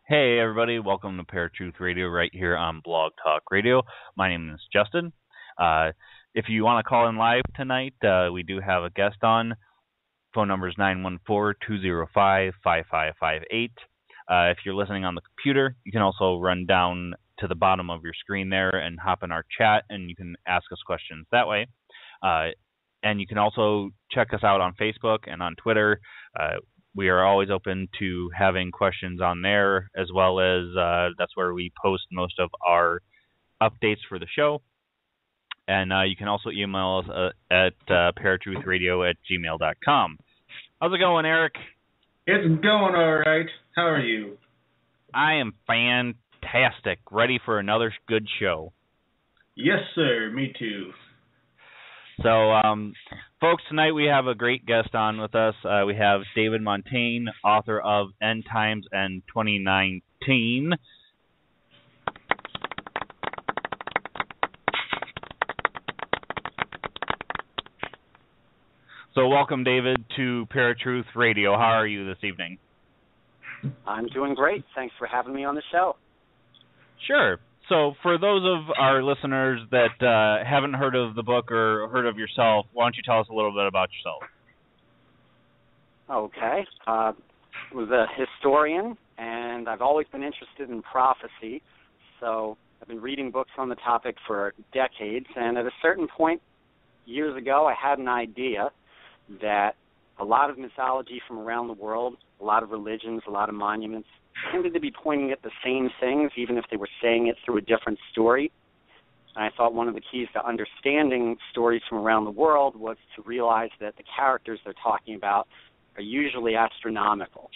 Hey everybody, welcome to ParaTruth Radio right here on Blog Talk Radio. My name is Justin. If you want to call in live tonight, we do have a guest on. Phone number is 914-205-5558. If you're listening on the computer, you can also run down to the bottom of your screen there and hop in our chat, and you can ask us questions that way. And you can also check us out on Facebook and on Twitter. We are always open to having questions on there, as well as that's where we post most of our updates for the show. And you can also email us at paratruthradio@gmail.com. How's it going, Eric? It's going all right. How are you? I am fantastic. Ready for another good show. Yes, sir. Me too. So, folks, tonight we have a great guest on with us. We have David Montaigne, author of End Times and 2019. So welcome, David, to ParaTruth Radio. How are you this evening? I'm doing great. Thanks for having me on the show. Sure. So for those of our listeners that haven't heard of the book or heard of yourself, why don't you tell us a little bit about yourself? Okay. I was a historian, and I've always been interested in prophecy. So I've been reading books on the topic for decades, and at a certain point years ago, I had an idea that a lot of mythology from around the world, a lot of religions, a lot of monuments, tended to be pointing at the same things, even if they were saying it through a different story. And I thought one of the keys to understanding stories from around the world was to realize that the characters they're talking about are usually astronomical.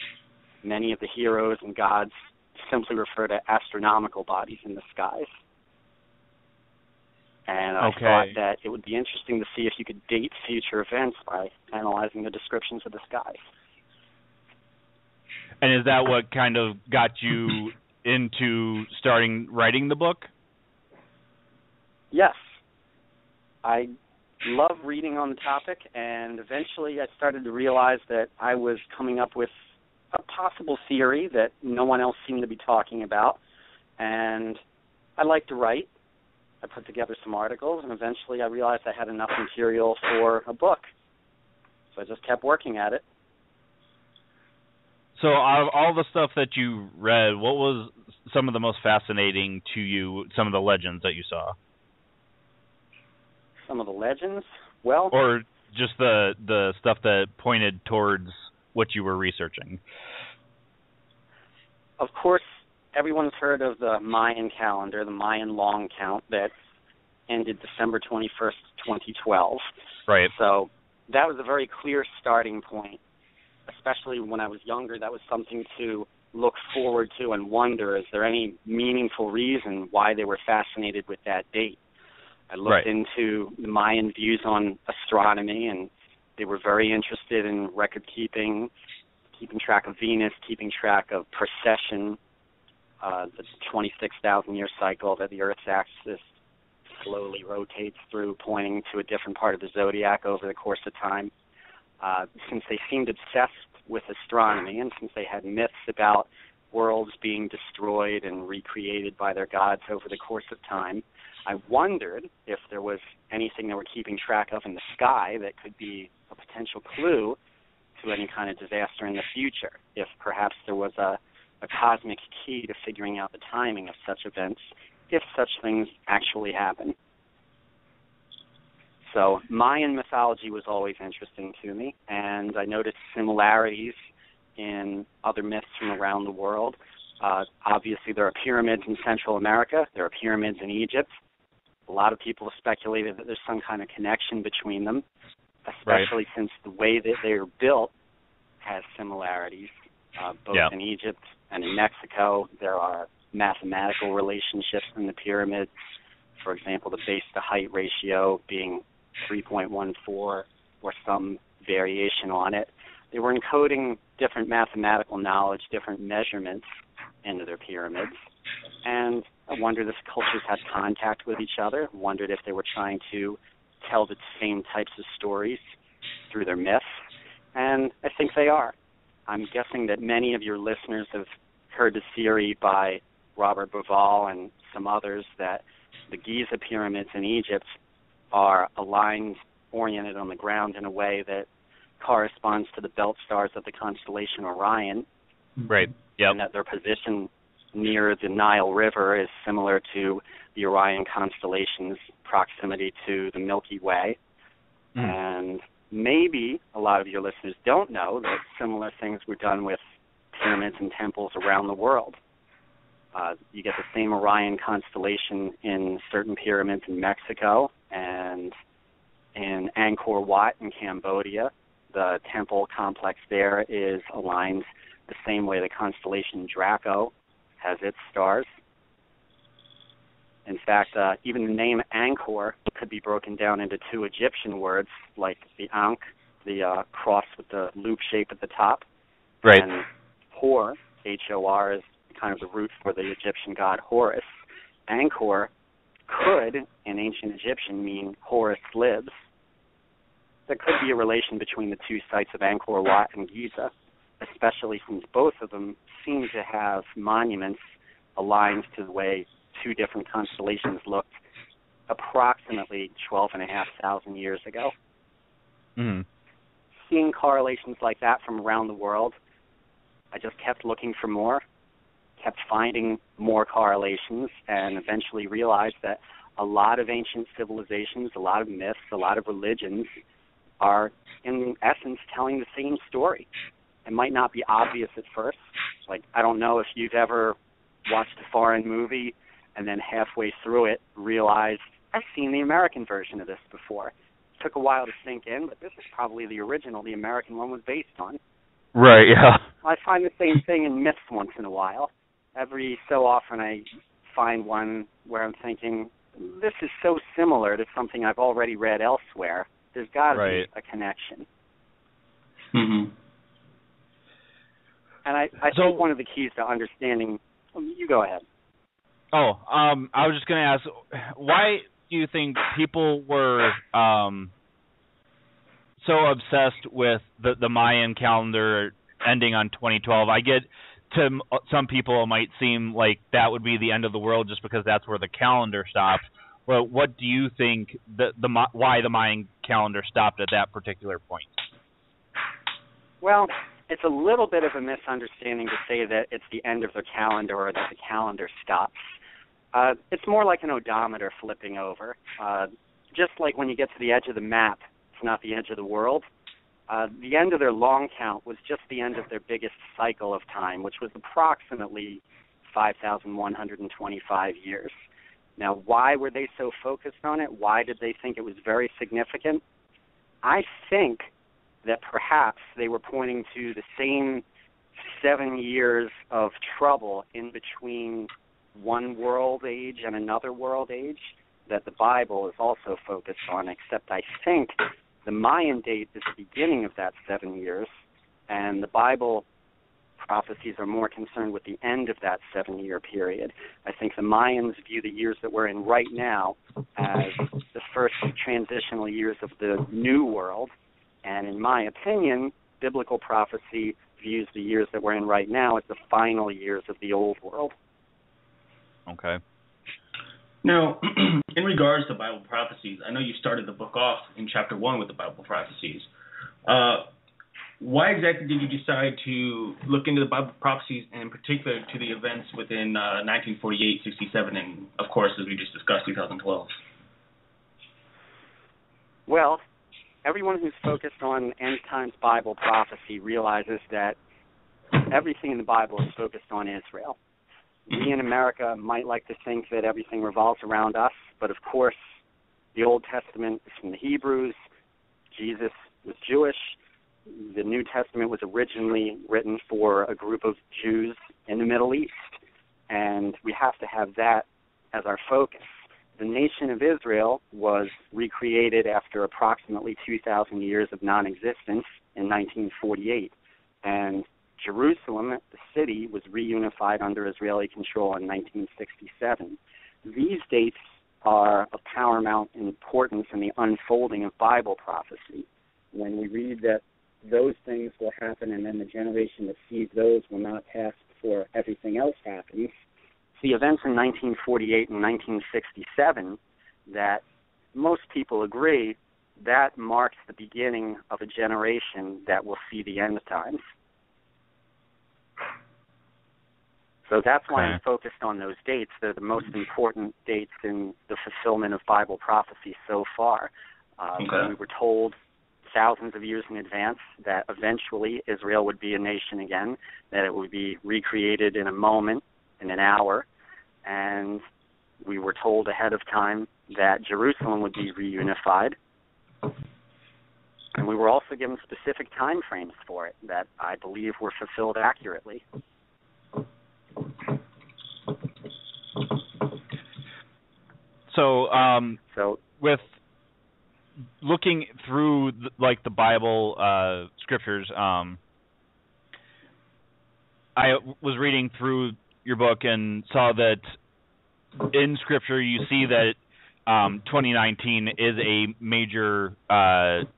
Many of the heroes and gods simply refer to astronomical bodies in the skies. And I thought that it would be interesting to see if you could date future events by analyzing the descriptions of the skies. And is that what kind of got you into starting writing the book? Yes. I love reading on the topic, and eventually I started to realize that I was coming up with a possible theory that no one else seemed to be talking about. And I like to write. I put together some articles, and eventually I realized I had enough material for a book. So I just kept working at it. So out of all the stuff that you read, what was some of the most fascinating to you, some of the legends that you saw? Some of the legends? Well... Or just the stuff that pointed towards what you were researching? Of course, everyone's heard of the Mayan calendar, the Mayan long count that ended December 21st, 2012. Right. So that was a very clear starting point. Especially when I was younger, that was something to look forward to and wonder, is there any meaningful reason why they were fascinated with that date? I looked into the Mayan views on astronomy, and they were very interested in record keeping track of Venus, keeping track of precession, the 26,000-year cycle that the Earth's axis slowly rotates through, pointing to a different part of the zodiac over the course of time. Since they seemed obsessed with astronomy, and since they had myths about worlds being destroyed and recreated by their gods over the course of time, I wondered if there was anything they were keeping track of in the sky that could be a potential clue to any kind of disaster in the future, if perhaps there was a cosmic key to figuring out the timing of such events, if such things actually happen. So Mayan mythology was always interesting to me, and I noticed similarities in other myths from around the world. Obviously, there are pyramids in Central America. There are pyramids in Egypt. A lot of people have speculated that there's some kind of connection between them, especially since the way that they're built has similarities. Both in Egypt and in Mexico, there are mathematical relationships in the pyramids. For example, the base-to-height ratio being 3.14 or some variation on it. They were encoding different mathematical knowledge, different measurements into their pyramids. And I wondered if cultures had contact with each other, wondered if they were trying to tell the same types of stories through their myths. And I think they are. I'm guessing that many of your listeners have heard the theory by Robert Bauval and some others that the Giza pyramids in Egypt are aligned, oriented on the ground in a way that corresponds to the belt stars of the constellation Orion. Right. Yep. And that their position near the Nile River is similar to the Orion constellation's proximity to the Milky Way. And maybe a lot of your listeners don't know that similar things were done with pyramids and temples around the world. You get the same Orion constellation in certain pyramids in Mexico and in Angkor Wat in Cambodia. The temple complex there is aligned the same way the constellation Draco has its stars. In fact, even the name Angkor could be broken down into two Egyptian words, like the Ankh, the cross with the loop shape at the top, right, and Hor, H-O-R, is kind of the root for the Egyptian god Horus. Angkor could, in ancient Egyptian, mean Horus lives. There could be a relation between the two sites of Angkor Wat and Giza, especially since both of them seem to have monuments aligned to the way two different constellations looked approximately 12,500 years ago. Seeing correlations like that from around the world, I just kept looking for more, kept finding more correlations, and eventually realized that a lot of ancient civilizations, a lot of myths, a lot of religions are, in essence, telling the same story. It might not be obvious at first. Like, I don't know if you've ever watched a foreign movie and then halfway through it realized, I've seen the American version of this before. It took a while to sink in, but this is probably the original the American one was based on. Right, yeah. I find the same thing in myths once in a while. Every so often I find one where I'm thinking, this is so similar to something I've already read elsewhere. There's got to be a connection. Mm-hmm. And I think one of the keys to understanding... You go ahead. I was just going to ask, why do you think people were so obsessed with the Mayan calendar ending on 2012? I get to some people it might seem like that would be the end of the world just because that's where the calendar stopped. Well, what do you think why the Mayan calendar stopped at that particular point? Well, it's a little bit of a misunderstanding to say that it's the end of the calendar or that the calendar stops. It's more like an odometer flipping over. Just like when you get to the edge of the map, it's not the edge of the world. The end of their long count was just the end of their biggest cycle of time, which was approximately 5,125 years. Now, why were they so focused on it? Why did they think it was very significant? I think that perhaps they were pointing to the same 7 years of trouble in between one world age and another world age that the Bible is also focused on, except I think the Mayan date is the beginning of that 7 years, and the Bible prophecies are more concerned with the end of that 7-year period. I think the Mayans view the years that we're in right now as the first transitional years of the new world, and in my opinion, biblical prophecy views the years that we're in right now as the final years of the old world. Okay. Now, in regards to Bible prophecies, I know you started the book off in chapter 1 with the Bible prophecies. Why exactly did you decide to look into the Bible prophecies, and in particular to the events within 1948, 67, and, of course, as we just discussed, 2012? Well, everyone who's focused on end times Bible prophecy realizes that everything in the Bible is focused on Israel. We in America might like to think that everything revolves around us, but of course the Old Testament is from the Hebrews, Jesus was Jewish, the New Testament was originally written for a group of Jews in the Middle East, and we have to have that as our focus. The nation of Israel was recreated after approximately 2,000 years of non-existence in 1948, and Jerusalem, the city, was reunified under Israeli control in 1967. These dates are of paramount importance in the unfolding of Bible prophecy. When we read that those things will happen and then the generation that sees those will not pass before everything else happens. It's the events in 1948 and 1967 that most people agree that marks the beginning of a generation that will see the end times. So that's why I'm focused on those dates. They're the most important dates in the fulfillment of Bible prophecy so far. We were told thousands of years in advance that eventually Israel would be a nation again, that it would be recreated in a moment, in an hour, and we were told ahead of time that Jerusalem would be reunified. And we were also given specific time frames for it that I believe were fulfilled accurately. So with looking through the Bible scriptures, I was reading through your book and saw that in Scripture you see that 2019 is a major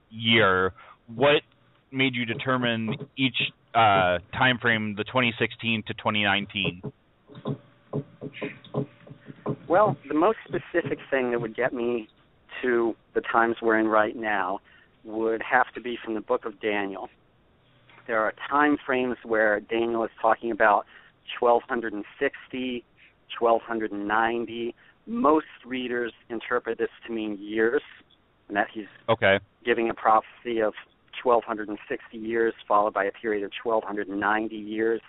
year. What made you determine each time frame, the 2016 to 2019? Well, the most specific thing that would get me to the times we're in right now would have to be from the book of Daniel. There are time frames where Daniel is talking about 1260, 1290. Most readers interpret this to mean years, and that he's giving a prophecy of 1260 years followed by a period of 1290 years.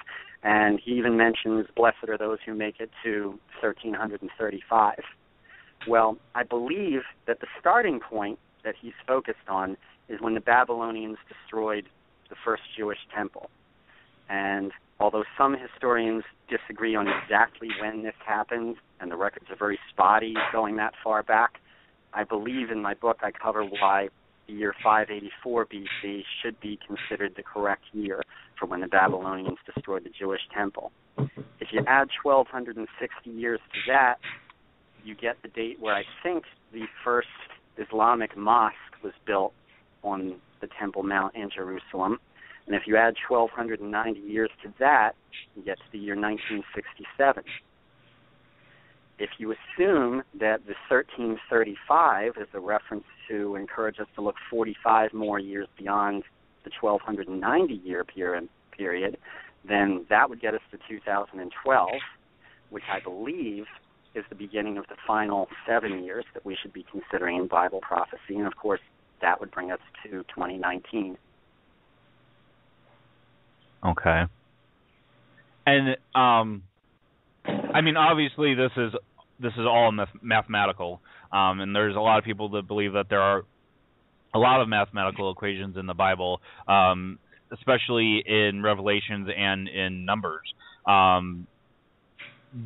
And he even mentions, blessed are those who make it to 1335. Well, I believe that the starting point that he's focused on is when the Babylonians destroyed the first Jewish temple. And although some historians disagree on exactly when this happened, and the records are very spotty going that far back, I believe in my book I cover why the year 584 BC should be considered the correct year for when the Babylonians destroyed the Jewish temple. If you add 1260 years to that, you get the date where I think the first Islamic mosque was built on the Temple Mount in Jerusalem. And if you add 1290 years to that, you get to the year 1967. If you assume that the 1335 is a reference to encourage us to look 45 more years beyond the 1290-year period, then that would get us to 2012, which I believe is the beginning of the final 7 years that we should be considering in Bible prophecy. And, of course, that would bring us to 2019. Okay. And, I mean, obviously this is all mathematical, and there's a lot of people that believe that there are a lot of mathematical equations in the Bible, especially in Revelations and in Numbers.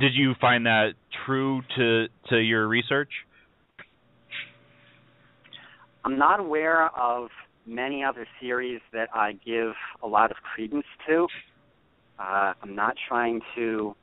Did you find that true to your research? I'm not aware of many other theories that I give a lot of credence to. I'm not trying to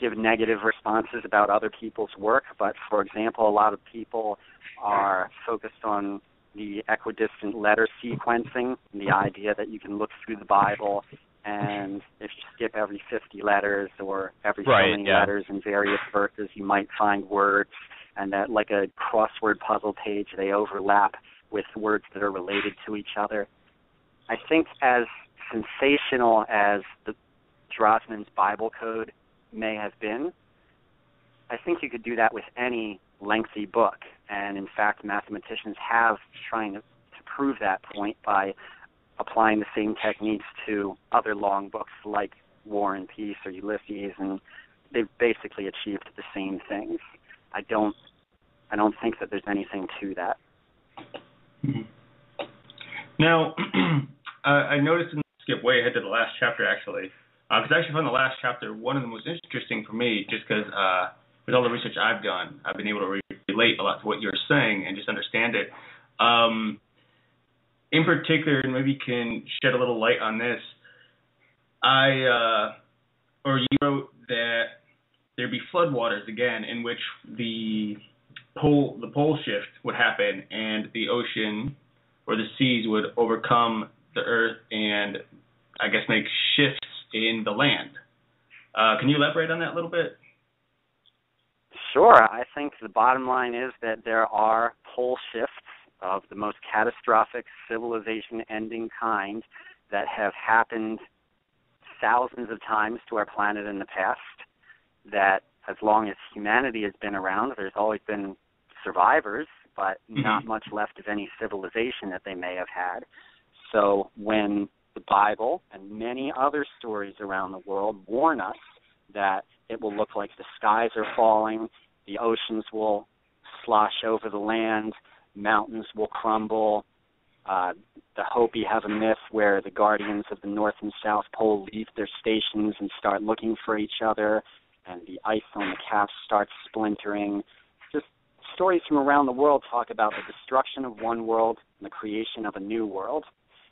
give negative responses about other people's work, but, for example, a lot of people are focused on the equidistant letter sequencing, and the idea that you can look through the Bible and if you skip every 50 letters or every so many letters in various verses, you might find words, and that like a crossword puzzle page, they overlap with words that are related to each other. I think as sensational as the Drosman's Bible Code may have been, I think you could do that with any lengthy book. And in fact, mathematicians have trying to prove that point by applying the same techniques to other long books like War and Peace or Ulysses, and they've basically achieved the same things. I don't think that there's anything to that. Mm-hmm. Now, I noticed in skip way ahead to the last chapter, actually, because I actually found the last chapter one of the most interesting for me, just because with all the research I've done, I've been able to relate a lot to what you're saying and just understand it. In particular, and maybe you can shed a little light on this, you wrote that there'd be floodwaters again, in which the pole shift would happen, and the ocean or the seas would overcome the earth and, I guess, make shifts in the land. Can you elaborate on that a little bit? Sure. I think the bottom line is that there are pole shifts of the most catastrophic civilization-ending kind that have happened thousands of times to our planet in the past, that as long as humanity has been around, there's always been survivors, but not much left of any civilization that they may have had. So when the Bible and many other stories around the world warn us that it will look like the skies are falling, the oceans will slosh over the land, mountains will crumble. The Hopi have a myth where the guardians of the North and South Pole leave their stations and start looking for each other, and the ice on the caps starts splintering. Just stories from around the world talk about the destruction of one world and the creation of a new world.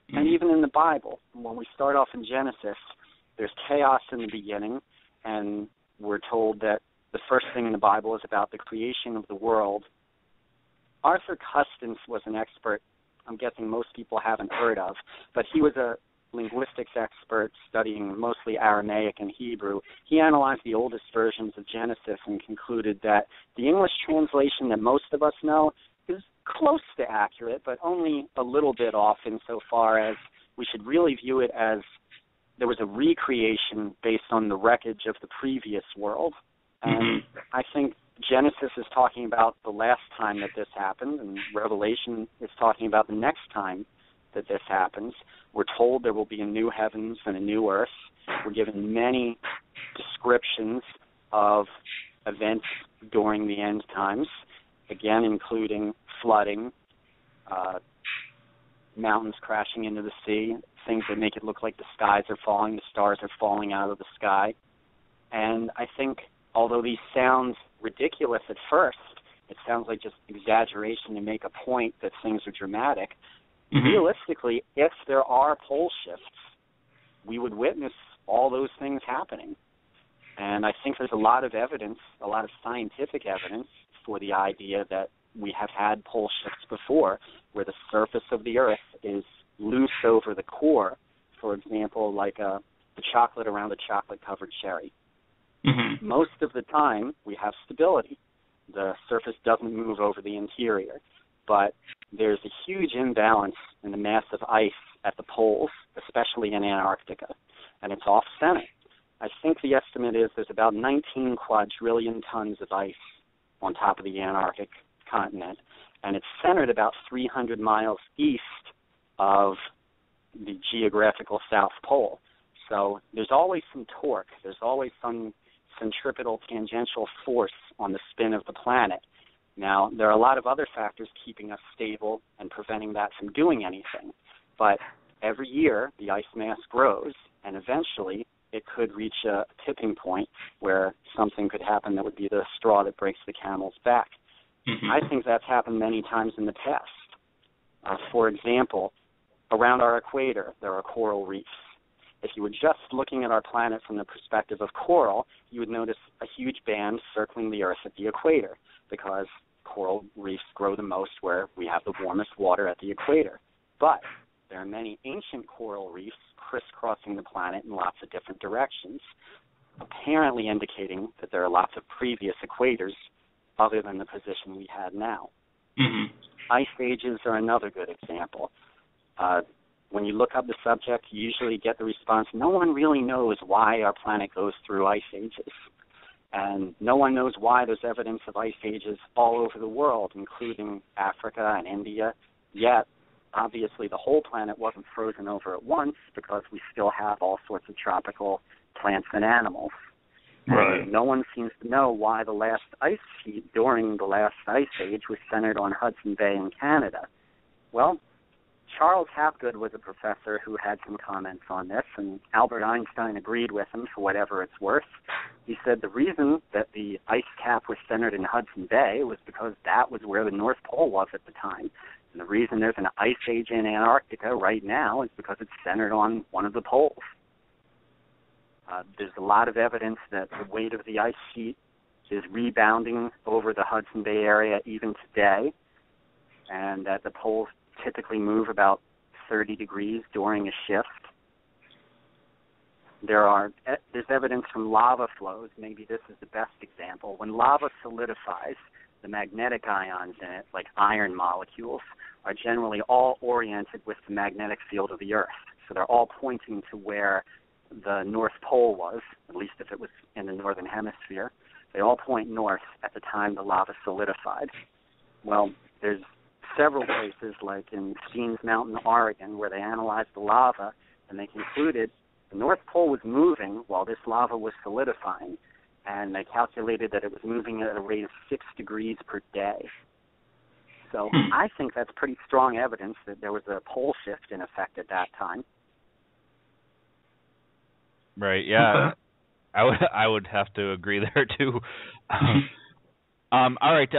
And even in the Bible, when we start off in Genesis, there's chaos in the beginning, and we're told that the first thing in the Bible is about the creation of the world. Arthur Custance was an expert I'm guessing most people haven't heard of, but he was a linguistics expert studying mostly Aramaic and Hebrew. He analyzed the oldest versions of Genesis and concluded that the English translation that most of us know is close to accurate, but only a little bit off insofar as we should really view it as there was a recreation based on the wreckage of the previous world. And I think Genesis is talking about the last time that this happened, and Revelation is talking about the next time that this happens. We're told there will be a new heavens and a new earth. We're given many descriptions of events during the end times, again including flooding, mountains crashing into the sea, things that make it look like the skies are falling, the stars are falling out of the sky. And I think although these sound ridiculous at first, it sounds like just exaggeration to make a point that things are dramatic. Realistically, if there are pole shifts, we would witness all those things happening. And I think there's a lot of evidence, a lot of scientific evidence for the idea that we have had pole shifts before, where the surface of the Earth is loose over the core, for example, like the chocolate around a chocolate-covered cherry. Most of the time, we have stability. The surface doesn't move over the interior. But there's a huge imbalance in the mass of ice at the poles, especially in Antarctica, and it's off-center. I think the estimate is there's about 19 quadrillion tons of ice on top of the Antarctic continent, and it's centered about 300 miles east of the geographical South Pole. So there's always some torque. There's always some centripetal tangential force on the spin of the planet. Now, there are a lot of other factors keeping us stable and preventing that from doing anything. But every year, the ice mass grows, and eventually it could reach a tipping point where something could happen that would be the straw that breaks the camel's back. I think that's happened many times in the past. For example, around our equator, there are coral reefs. If you were just looking at our planet from the perspective of coral, you would notice a huge band circling the Earth at the equator, because coral reefs grow the most where we have the warmest water at the equator. But there are many ancient coral reefs crisscrossing the planet in lots of different directions, apparently indicating that there are lots of previous equators other than the position we had now. Ice ages are another good example. When you look up the subject, you usually get the response, no one really knows why our planet goes through ice ages. And no one knows why there's evidence of ice ages all over the world, including Africa and India. Yet, obviously, the whole planet wasn't frozen over at once, because we still have all sorts of tropical plants and animals. Right. And no one seems to know why the last ice sheet during the last ice age was centered on Hudson Bay in Canada. Well, Charles Hapgood was a professor who had some comments on this, and Albert Einstein agreed with him for whatever it's worth. He said the reason that the ice cap was centered in Hudson Bay was because that was where the North Pole was at the time. And the reason there's an ice age in Antarctica right now is because it's centered on one of the poles. There's a lot of evidence that the weight of the ice sheet is rebounding over the Hudson Bay area even today, and that the poles typically move about 30 degrees during a shift. There's evidence from lava flows. Maybe this is the best example. When lava solidifies, the magnetic ions in it, like iron molecules, are generally all oriented with the magnetic field of the Earth. So they're all pointing to where the North Pole was, at least if it was in the northern hemisphere. They all point north at the time the lava solidified. Well, there's several places, like in Steens Mountain, Oregon, where they analyzed the lava, and they concluded the North Pole was moving while this lava was solidifying, and they calculated that it was moving at a rate of 6 degrees per day. So I think that's pretty strong evidence that there was a pole shift in effect at that time. Right, yeah. I would have to agree there, too. All right,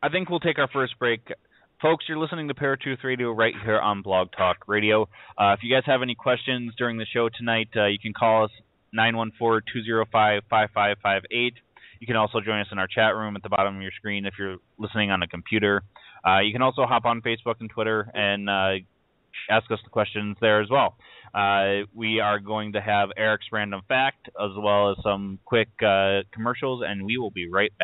I think we'll take our first break. Folks, you're listening to ParaTruth Radio right here on Blog Talk Radio. If you guys have any questions during the show tonight, you can call us 914-205-5558. You can also join us in our chat room at the bottom of your screen if you're listening on a computer. You can also hop on Facebook and Twitter and ask us the questions there as well. We are going to have Eric's Random Fact as well as some quick commercials, and we will be right back.